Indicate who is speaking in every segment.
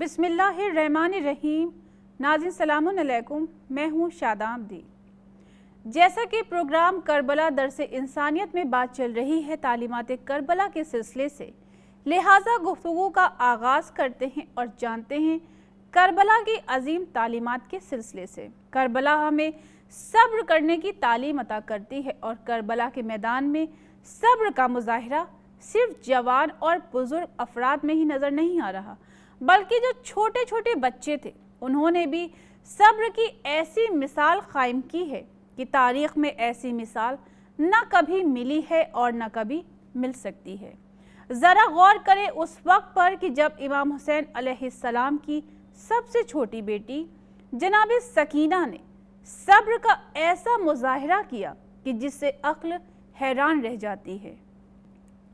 Speaker 1: बिस्मिल्लाहिर्रहमानिर्रहीम। नाज़रीन सलामुन अलैकुम, मैं हूँ शादाब दी। जैसा कि प्रोग्राम करबला दरसे इंसानियत में बात चल रही है तालीमात करबला के सिलसिले से, लिहाजा गुफ्तगू का आगाज़ करते हैं और जानते हैं करबला की अजीम तालीमात के सिलसिले से। करबला हमें सब्र करने की तालीम अता करती है और करबला के मैदान में सब्र का मुजाहिरा सिर्फ जवान और बुजुर्ग अफराद में ही नज़र नहीं आ रहा, बल्कि जो छोटे छोटे बच्चे थे उन्होंने भी सब्र की ऐसी मिसाल कायम की है कि तारीख़ में ऐसी मिसाल न कभी मिली है और न कभी मिल सकती है। ज़रा गौर करें उस वक्त पर कि जब इमाम हुसैन अलैहिस्सलाम की सबसे छोटी बेटी जनाब सकीना ने सब्र का ऐसा मुजाहिरा किया कि जिससे अक्ल हैरान रह जाती है,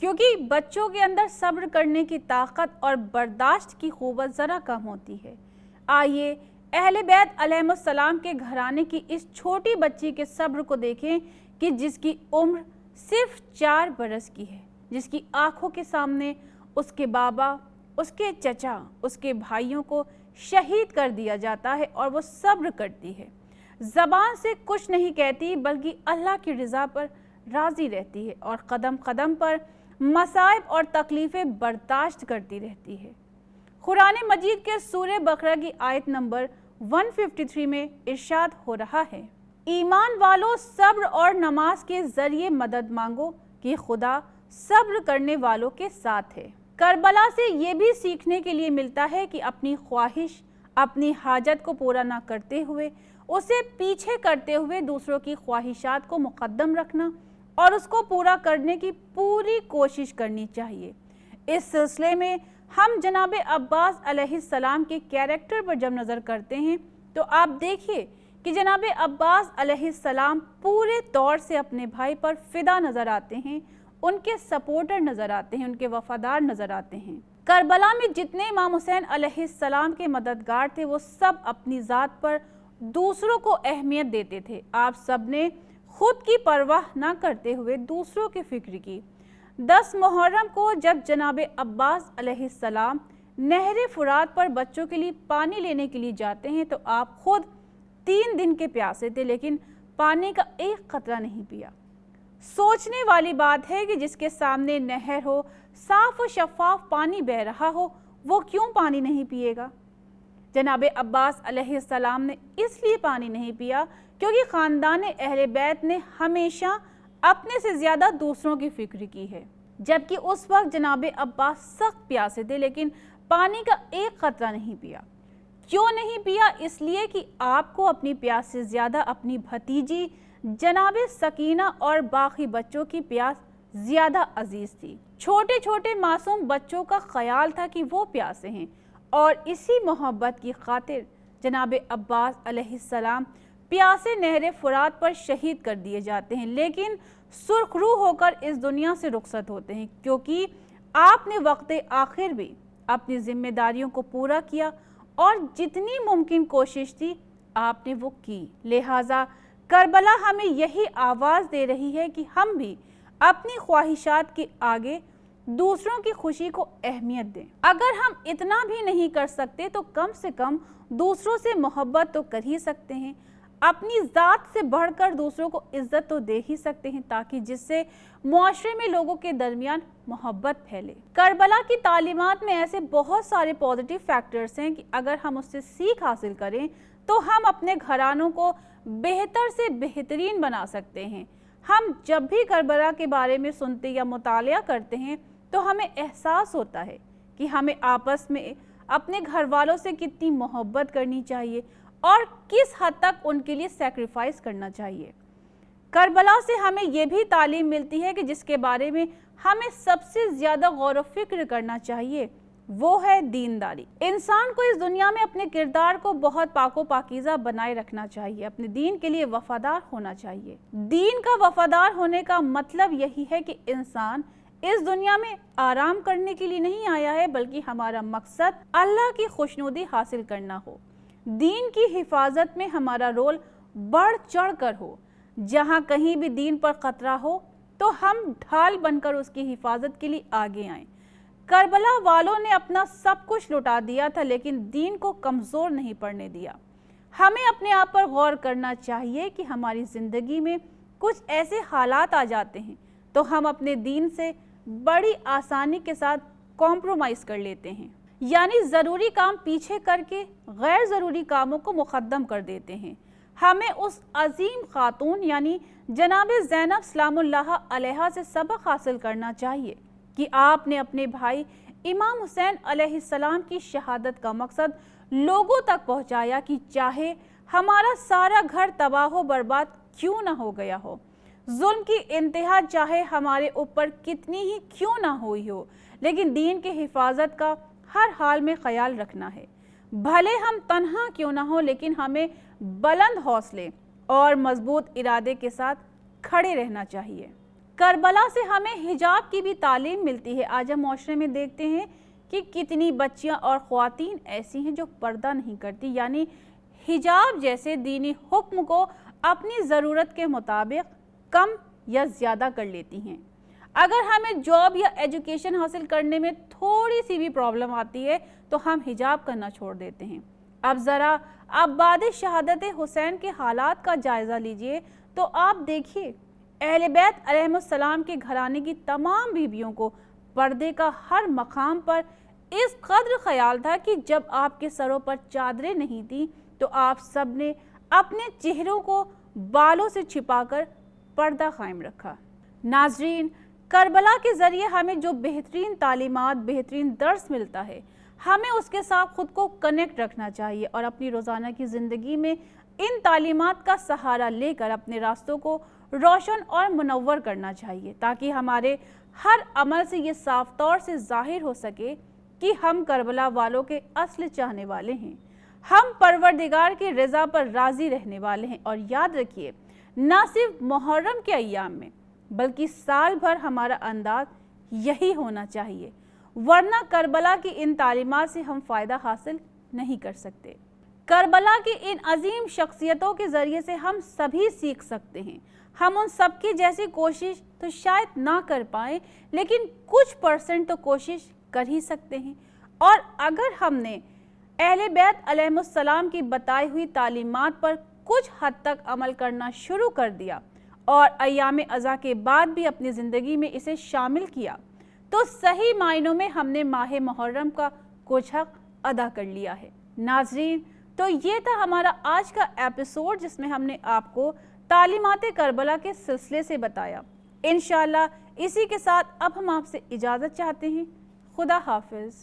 Speaker 1: क्योंकि बच्चों के अंदर सब्र करने की ताकत और बर्दाश्त की क़ुव्वत ज़रा कम होती है। आइए अहले बैत अलैहिस्सलाम के घराने की इस छोटी बच्ची के सब्र को देखें कि जिसकी उम्र सिर्फ 4 बरस की है, जिसकी आँखों के सामने उसके बाबा, उसके चचा, उसके भाइयों को शहीद कर दिया जाता है और वो सब्र करती है। ज़बान से कुछ नहीं कहती बल्कि अल्लाह की रज़ा पर राज़ी रहती है और कदम कदम पर मसाइब और तकलीफ़ें बर्दाश्त करती रहती है। कुरान मजीद के सूरह बकरा की आयत नंबर 153 में इरशाद हो रहा है, ईमान वालों सब्र और नमाज के ज़रिए मदद मांगो कि खुदा सब्र करने वालों के साथ है। करबला से ये भी सीखने के लिए मिलता है कि अपनी ख्वाहिश, अपनी हाजत को पूरा ना करते हुए, उसे पीछे करते हुए दूसरों की ख्वाहिशात को मुकद्दम रखना और उसको पूरा करने की पूरी कोशिश करनी चाहिए। इस सिलसिले में हम जनाब अब्बास अलैहिस्सलाम के कैरेक्टर पर जब नज़र करते हैं तो आप देखिए कि जनाब अब्बास अलैहिस्सलाम पूरे तौर से अपने भाई पर फिदा नज़र आते हैं, उनके सपोर्टर नज़र आते हैं, उनके वफादार नज़र आते हैं। करबला में जितने इमाम हुसैन अलैहिस्सलाम के मददगार थे वो सब अपनी ज़ात पर दूसरों को अहमियत देते थे। आप सब ने खुद की परवाह ना करते हुए दूसरों की फिक्र की। 10 मुहर्रम को जब जनाब अब्बास अलैहिस्सलाम नहर फुरात पर बच्चों के लिए पानी लेने के लिए जाते हैं तो आप खुद 3 दिन के प्यासे थे, लेकिन पानी का एक कतरा नहीं पिया। सोचने वाली बात है कि जिसके सामने नहर हो, साफ और शफाफ पानी बह रहा हो, वो क्यों पानी नहीं पिएगा? जनाब अब्बास अलैहिस्सलाम ने इसलिए पानी नहीं पिया क्योंकि ख़ानदान अहले बैत ने हमेशा अपने से ज़्यादा दूसरों की फ़िक्र की है। जबकि उस वक्त जनाब अब्बास सख्त प्यासे थे, लेकिन पानी का एक कतरा नहीं पिया। क्यों नहीं पिया? इसलिए कि आपको अपनी प्यास से ज़्यादा अपनी भतीजी जनाब सकीना और बाकी बच्चों की प्यास ज़्यादा अजीज़ थी। छोटे छोटे मासूम बच्चों का ख्याल था कि वो प्यासे हैं और इसी मोहब्बत की खातिर जनाब अब्बास अलैहिस्सलाम प्यासे नहर फुरात पर शहीद कर दिए जाते हैं, लेकिन सुर्खरू होकर इस दुनिया से रुखसत होते हैं, क्योंकि आपने वक्त आखिर भी अपनी जिम्मेदारियों को पूरा किया और जितनी मुमकिन कोशिश थी आपने वो की। लिहाजा करबला हमें यही आवाज़ दे रही है कि हम भी अपनी ख्वाहिशात के आगे दूसरों की खुशी को अहमियत दें। अगर हम इतना भी नहीं कर सकते तो कम से कम दूसरों से मोहब्बत तो कर ही सकते हैं, अपनी ज़ात से बढ़कर दूसरों को इज्जत तो दे ही सकते हैं, ताकि जिससे मुआशरे में लोगों के दरमियान मोहब्बत फैले। करबला की तालीमात में ऐसे बहुत सारे पॉजिटिव फैक्टर्स हैं कि अगर हम उससे सीख हासिल करें तो हम अपने घरानों को बेहतर से बेहतरीन बना सकते हैं। हम जब भी करबला के बारे में सुनते या मुतालिया करते हैं तो हमें एहसास होता है कि हमें आपस में अपने घर वालों से कितनी मोहब्बत करनी चाहिए और किस हद तक उनके लिए सैक्रिफाइस करना चाहिए। करबला से हमें यह भी तालीम मिलती है कि जिसके बारे में हमें सबसे ज़्यादा गौर व फिक्र करना चाहिए वो है दीनदारी। इंसान को इस दुनिया में अपने किरदार को बहुत पाको पाकीज़ा बनाए रखना चाहिए, अपने दीन के लिए वफादार होना चाहिए। दीन का वफादार होने का मतलब यही है कि इंसान इस दुनिया में आराम करने के लिए नहीं आया है, बल्कि हमारा मकसद अल्लाह की खुशनुदी हासिल करना हो। दीन की हिफाजत में हमारा रोल बढ़ चढ़ कर हो। जहाँ कहीं भी दीन पर खतरा हो तो हम ढाल बनकर उसकी हिफाजत के लिए आगे आएं। کربلا والوں نے اپنا سب کچھ لٹا دیا تھا لیکن دین کو کمزور نہیں پڑنے دیا۔ ہمیں اپنے آپ پر غور کرنا چاہیے کہ ہماری زندگی میں کچھ ایسے حالات آ جاتے ہیں تو ہم اپنے دین سے بڑی آسانی کے ساتھ کمپرومائز کر لیتے ہیں، یعنی ضروری کام پیچھے کر کے غیر ضروری کاموں کو مقدم کر دیتے ہیں۔ ہمیں اس عظیم خاتون یعنی جناب زینب سلام اللہ علیہا سے سبق حاصل کرنا چاہیے کہ آپ نے اپنے بھائی امام حسین علیہ السلام کی شہادت کا مقصد لوگوں تک پہنچایا کہ چاہے ہمارا سارا گھر تباہ و برباد کیوں نہ ہو گیا ہو، ظلم کی انتہا چاہے ہمارے اوپر کتنی ہی کیوں نہ ہوئی ہو، لیکن دین کی حفاظت کا ہر حال میں خیال رکھنا ہے۔ بھلے ہم تنہا کیوں نہ ہو لیکن ہمیں بلند حوصلے اور مضبوط ارادے کے ساتھ کھڑے رہنا چاہیے۔ کربلا سے ہمیں حجاب کی بھی تعلیم ملتی ہے۔ آج ہم معاشرے میں دیکھتے ہیں کہ کتنی بچیاں اور خواتین ایسی ہیں جو پردہ نہیں کرتی، یعنی حجاب جیسے دینی حکم کو اپنی ضرورت کے مطابق کم یا زیادہ کر لیتی ہیں۔ اگر ہمیں جاب یا ایجوکیشن حاصل کرنے میں تھوڑی سی بھی پرابلم آتی ہے تو ہم حجاب کرنا چھوڑ دیتے ہیں۔ اب ذرا آپ بعد شہادت حسین کے حالات کا جائزہ لیجئے تو آپ دیکھیے اہل بیت علیہ السلام کے گھرانے کی تمام بیویوں کو پردے کا ہر مقام پر اس قدر خیال تھا کہ جب آپ کے سروں پر چادریں نہیں تھیں تو آپ سب نے اپنے چہروں کو بالوں سے چھپا کر پردہ قائم رکھا۔ ناظرین، کربلا کے ذریعے ہمیں جو بہترین تعلیمات، بہترین درس ملتا ہے، ہمیں اس کے ساتھ خود کو کنیکٹ رکھنا چاہیے اور اپنی روزانہ کی زندگی میں ان تعلیمات کا سہارا لے کر اپنے راستوں کو روشن اور منور کرنا چاہیے تاکہ ہمارے ہر عمل سے یہ صاف طور سے ظاہر ہو سکے کہ ہم کربلا والوں کے اصل چاہنے والے ہیں، ہم پروردگار کی رضا پر راضی رہنے والے ہیں۔ اور یاد رکھیے، نہ صرف محرم کے ایام میں بلکہ سال بھر ہمارا انداز یہی ہونا چاہیے، ورنہ کربلا کی ان تعلیمات سے ہم فائدہ حاصل نہیں کر سکتے۔ کربلا کی ان عظیم شخصیتوں کے ذریعے سے ہم سبھی سیکھ سکتے ہیں۔ ہم ان سب کی جیسی کوشش تو شاید نہ کر پائیں لیکن کچھ % تو کوشش کر ہی سکتے ہیں، اور اگر ہم نے اہل بیت علیہ السلام کی بتائی ہوئی تعلیمات پر کچھ حد تک عمل کرنا شروع کر دیا اور ایام اضحیٰ کے بعد بھی اپنی زندگی میں اسے شامل کیا تو صحیح معنوں میں ہم نے ماہ محرم کا کچھ حق ادا کر لیا ہے۔ ناظرین، تو یہ تھا ہمارا آج کا ایپیسوڈ جس میں ہم نے آپ کو تعلیمات کربلا کے سلسلے سے بتایا۔ انشاءاللہ اسی کے ساتھ اب ہم آپ سے اجازت چاہتے ہیں۔ خدا حافظ۔